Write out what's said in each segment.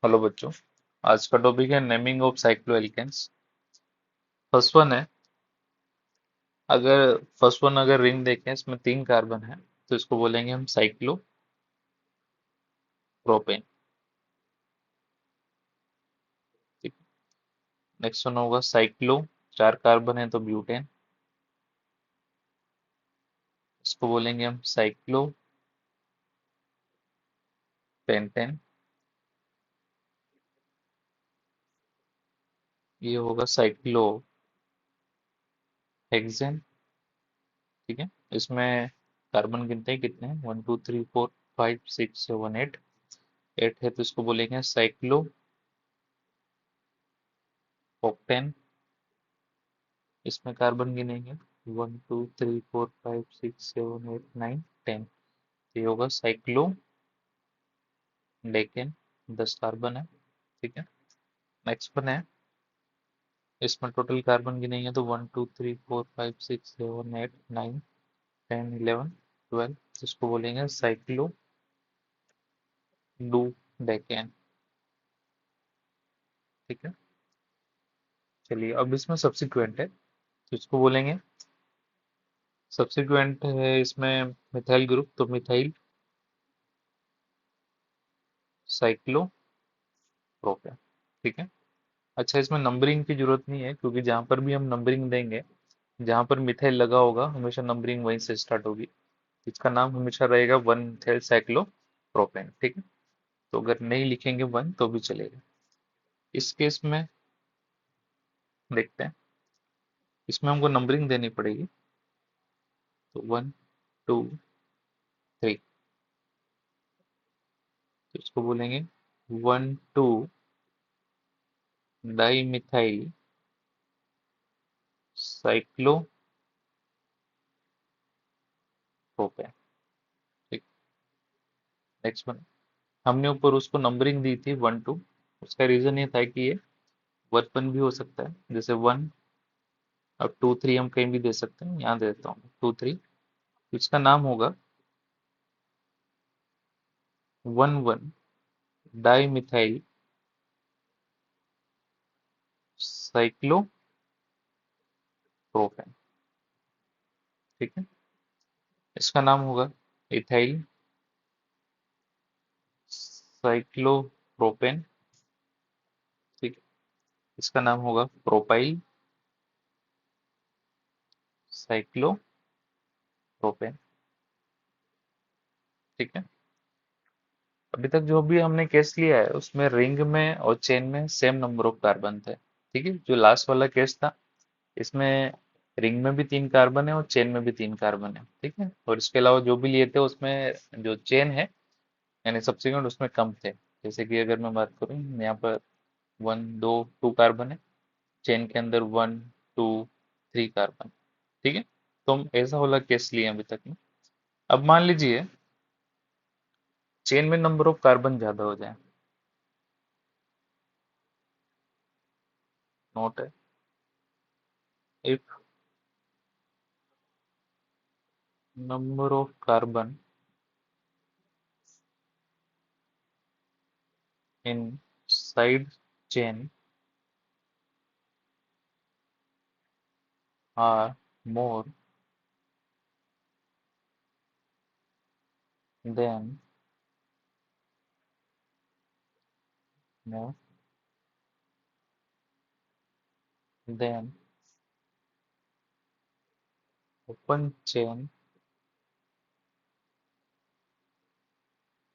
Hello बच्चों। आज का टॉपिक है naming of cycloalkenes. First one है, अगर रिंग देखें, इसमें 3 कार्बन है तो इसको बोलेंगे हम साइक्लोप्रोपेन। ठीक। नेक्स्ट वन होगा साइक्लो, 4 कार्बन है तो ब्यूटेन, इसको बोलेंगे हम साइक्लोपेंटेन। ये होगा साइक्लोहेक्सेन। ठीक है। इसमें कार्बन गिनते हैं कितने हैं, 1 2 3 4 5 6 7 8। 8 है तो इसको बोलेंगे साइक्लोऑक्टेन। इसमें कार्बन गिनेंगे 1 2 3 4 5 6 7 8 9 10। ये होगा साइक्लोडेकेन। 10 कार्बन है। ठीक है। नेक्स्ट वन है, इसमें टोटल कार्बन गिनेंगे तो 1 2 3 4 5 6 7 8 9 10 11 12। इसको बोलेंगे साइक्लोडूडेकेन। ठीक है। चलिए अब इसमें सब्सिक्वेंट है तो इसको बोलेंगे, सब्सिक्वेंट है इसमें मिथाइल ग्रुप तो मिथाइल साइक्लोप्रोपेन। ठीक है। अच्छा, इसमें नंबरिंग की जरूरत नहीं है क्योंकि जहां पर भी हम नंबरिंग देंगे, जहां पर मिथाइल लगा होगा हमेशा नंबरिंग वहीं से स्टार्ट होगी। इसका नाम हमेशा रहेगा 1 मिथाइल साइक्लोप्रोपेन। ठीक है। तो अगर नहीं लिखेंगे 1 तो भी चलेगा। इस केस में देखते हैं, इसमें हमको नंबरिंग देनी पड़ेगी तो 1 2 3। तो इसको बोलेंगे 1 2 डाई मिथाइल साइक्लोप्रोपेन। ठीक। नेक्स्ट वन, हमने ऊपर उसको नंबरिंग दी थी 1 2। उसका रीजन ये था कि ये वर्पन भी हो सकता है, जैसे 1। अब 2 3 हम कहीं भी दे सकते हैं, यहाँ दे देता हूँ 2 3। इसका नाम होगा 1 1 डाई मिथाइल साइक्लोप्रोपेन। ठीक है। इसका नाम होगा इथाइल साइक्लोप्रोपेन। ठीक है। इसका नाम होगा प्रोपाइल साइक्लोप्रोपेन। ठीक है। अभी तक जो भी हमने केस लिया है उसमें रिंग में और चेन में सेम नंबर ऑफ कार्बन थे। ठीक है। जो लास्ट वाला केस था, इसमें रिंग में भी 3 कार्बन है और चेन में भी 3 कार्बन है। ठीक है। और इसके अलावा जो भी लिए थे उसमें जो चेन है यानी सब्सिक्वेंट उसमें कम थे। जैसे कि अगर मैं बात करूं यहाँ पर 1 2 2 कार्बन है, चेन के अंदर 1 2 3 कार्बन। ठीक है। तो हम ऐसा वाला केस लिए अभी तक में। अब मान लीजिए चेन में नंबर ऑफ कार्बन ज्यादा हो जाए। नोट है, if number of carbon in side chain are more than more than open chain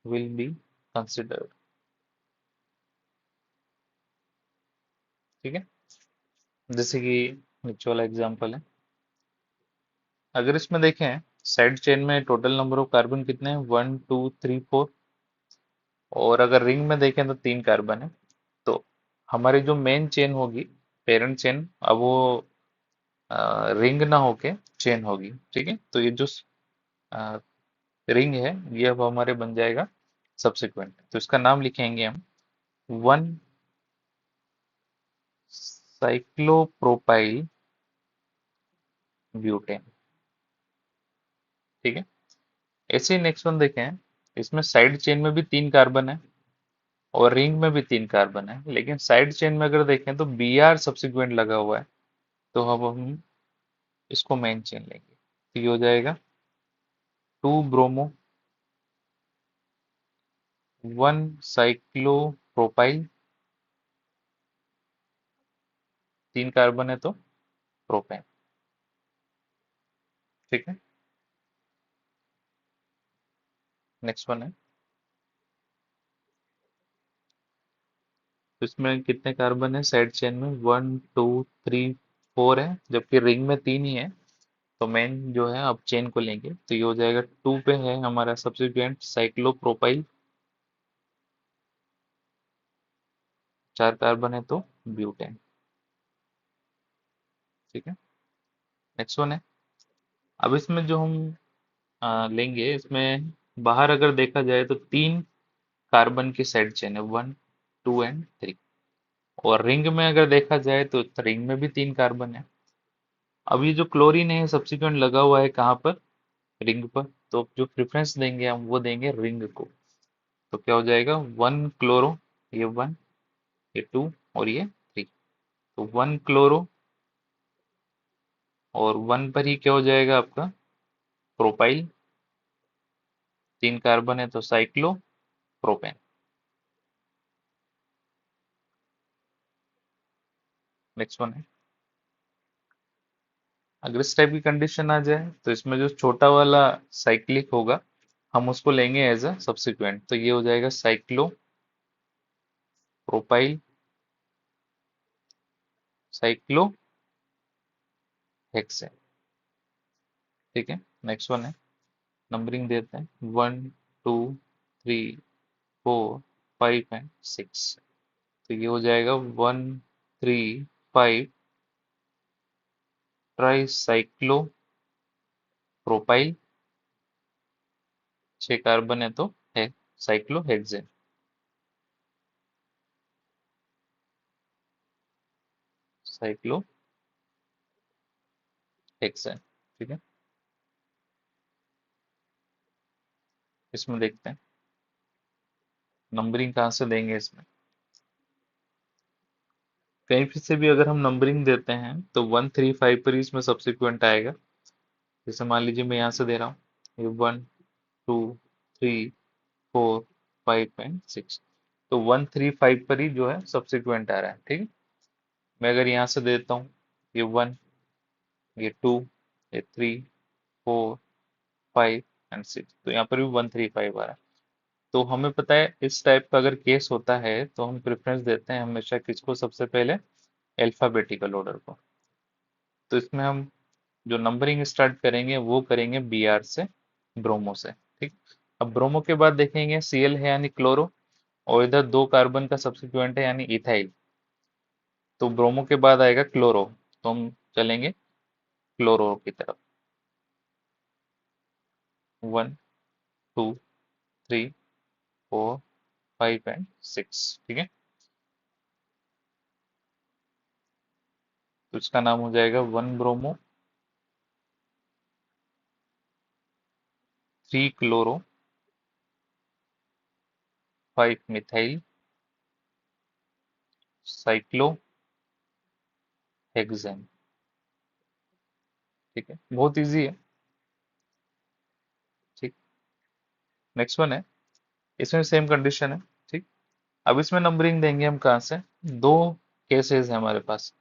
will be considered। ठीक है। जैसे कि नीचे वाला एग्जांपल है, अगर इसमें देखें साइड चेन में टोटल नंबर ऑफ कार्बन कितने हैं, 1 2 3 4। और अगर रिंग में देखें तो 3 कार्बन है। तो हमारी जो मेन चेन होगी, पेरेंट चेन, अब वो रिंग ना होके चेन होगी। ठीक है। तो ये जो रिंग है ये अब हमारे बन जाएगा सब्सिक्वेंट। तो इसका नाम लिखेंगे हम 1 साइक्लोप्रोपाइल ब्यूटेन। ठीक है। ऐसे ही नेक्स्ट वन देखें, इसमें साइड चेन में भी 3 कार्बन है और रिंग में भी 3 कार्बन है, लेकिन साइड चेन में अगर देखें तो बी आर सब्सिक्वेंट लगा हुआ है। तो अब हम इसको मेन चेन लेंगे, तो ये हो जाएगा 2 ब्रोमो, 1 साइक्लोप्रोपाइल, 3 कार्बन है तो प्रोपेन। ठीक है, नेक्स्ट वन है। तो इसमें कितने कार्बन है साइड चेन में? 1 2 3 4 है, जबकि रिंग में 3 ही है। तो मेन जो है अब चेन को लेंगे, तो ये हो जाएगा 2 पे है हमारा सब्सिक्वेंट साइक्लोप्रोपाइल, 4 कार्बन है तो ब्यूटेन। ठीक है, नेक्स्ट वन है। अब इसमें जो हम लेंगे, इसमें बाहर अगर देखा जाए तो 3 कार्बन की साइड चेन है, 1 2 एंड 3। और रिंग में अगर देखा जाए तो रिंग में भी 3 कार्बन है। अब ये जो क्लोरीन है सब्सिक्वेंट लगा हुआ है कहाँ पर? रिंग पर। तो जो प्रेफरेंस देंगे हम वो देंगे रिंग को। तो क्या हो जाएगा? 1 क्लोरो, ये 1, ये 2 और ये 3। तो 1 क्लोरो और 1 पर ही क्या हो जाएगा आपका? प्रोपाइल, 3 कार्बन है तो साइक्लो प्रोपेन। नेक्स्ट वन है। अगर इस टाइप की कंडीशन आ जाए तो इसमें जो छोटा वाला साइक्लिक होगा हम उसको लेंगे एज अ सब्सिक्वेंट, तो ये हो जाएगा साइक्लो प्रोपाइल, साइक्लो हेक्सेन। ठीक है, नेक्स्ट वन है। नंबरिंग देते हैं, 1 2 3 4 5 एंड 6। तो ये हो जाएगा 1 3 5 ट्राई प्रोपाइल, 6 कार्बन है तो है साइक्लोहेक्सेन। साइक्लोहेक्सेन। ठीक है, इसमें देखते हैं नंबरिंग कहाँ से देंगे इसमें। कहीं फिर से भी अगर हम नंबरिंग देते हैं तो 1 3 5 पर ही इसमें सब्सिक्वेंट आएगा। जैसे मान लीजिए मैं यहाँ से दे रहा हूँ, ये 1 2 3 4 5 एंड 6। तो 1 3 5 पर ही जो है सब्सिक्वेंट आ रहा है। ठीक है, मैं अगर यहाँ से देता हूँ, ये 1, ये 2, ये 3 4 5 एंड 6, तो यहाँ पर भी 1 3 5 आ रहा है। तो हमें पता है इस टाइप का अगर केस होता है तो हम प्रेफरेंस देते हैं हमेशा किसको? सबसे पहले अल्फाबेटिकल ऑर्डर को। तो इसमें हम जो नंबरिंग स्टार्ट करेंगे वो करेंगे बी आर से, ब्रोमो से। ठीक, अब ब्रोमो के बाद देखेंगे सी एल है यानी क्लोरो, और इधर 2 कार्बन का सब्सिक्वेंट है यानी इथाइल। तो ब्रोमो के बाद आएगा क्लोरो, तो हम चलेंगे क्लोरो की तरफ। 1 2 3 4 5 एंड 6। ठीक है, तो इसका नाम हो जाएगा 1 ब्रोमो, 3 क्लोरो, 5 मिथाइल, साइक्लोहेक्सेन। ठीक है, बहुत इजी है। ठीक, नेक्स्ट वन है। इसमें सेम कंडीशन है। ठीक, अब इसमें नंबरिंग देंगे हम कहाँ से? दो केसेस है हमारे पास,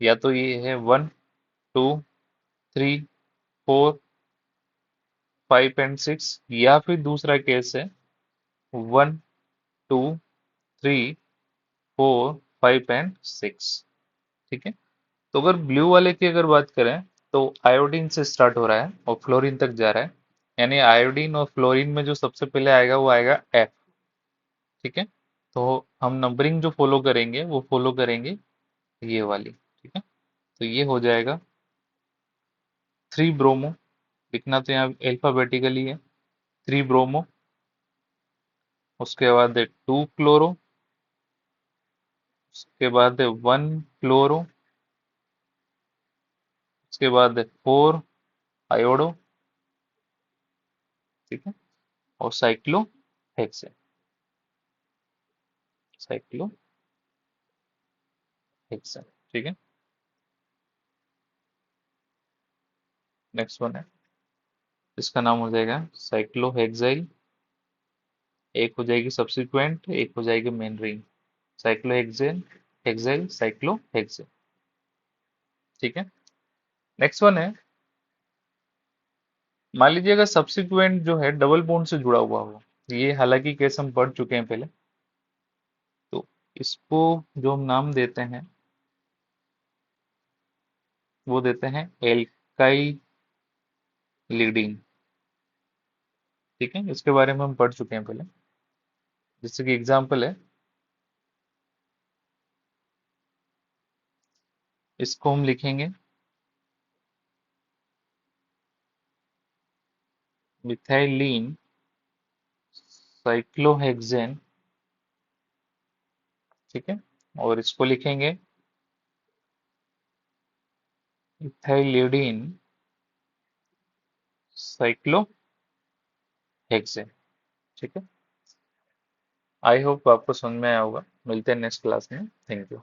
या तो ये है 1 2 3 4 5 एंड 6, या फिर दूसरा केस है 1 2 3 4 5 एंड 6। ठीक है, तो अगर ब्लू वाले की अगर बात करें तो आयोडीन से स्टार्ट हो रहा है और फ्लोरीन तक जा रहा है, यानी आयोडीन और फ्लोरीन में जो सबसे पहले आएगा वो आएगा एफ। ठीक है, तो हम नंबरिंग जो फॉलो करेंगे वो फॉलो करेंगे ये वाली। ठीक है, तो ये हो जाएगा 3 ब्रोमो, लिखना तो यहाँ अल्फाबेटिकली है, 3 ब्रोमो। उसके बाद है 2 क्लोरो, उसके बाद है 1 क्लोरो, उसके बाद है 4 आयोडो। ठीक है, और साइक्लोहेक्सेन। Cyclo hexane. ठीक है। नेक्स्ट वन है, इसका नाम हो जाएगा साइक्लोहेक्साइल। एक हो जाएगी सब्सिक्वेंट, एक हो जाएगी main ring. Cyclohexane, hexyl, cyclohexane. ठीक है। नेक्स्ट वन है, मान लीजिए अगर सब्सिक्वेंट जो है डबल बॉन्ड से जुड़ा हुआ हो, ये हालांकि केस हम पढ़ चुके हैं पहले। तो इसको जो हम नाम देते हैं वो देते हैं एल्काइल लीडिंग। ठीक है, इसके बारे में हम पढ़ चुके हैं पहले। जैसे कि एग्जांपल है, इसको हम लिखेंगे मिथाइलिन साइक्लोहेक्सेन। ठीक है। और इसको लिखेंगे इथाइलिडीन साइक्लोहेक्सेन। ठीक है। आई होप आपको समझ में आया होगा। मिलते हैं नेक्स्ट क्लास में। Thank you.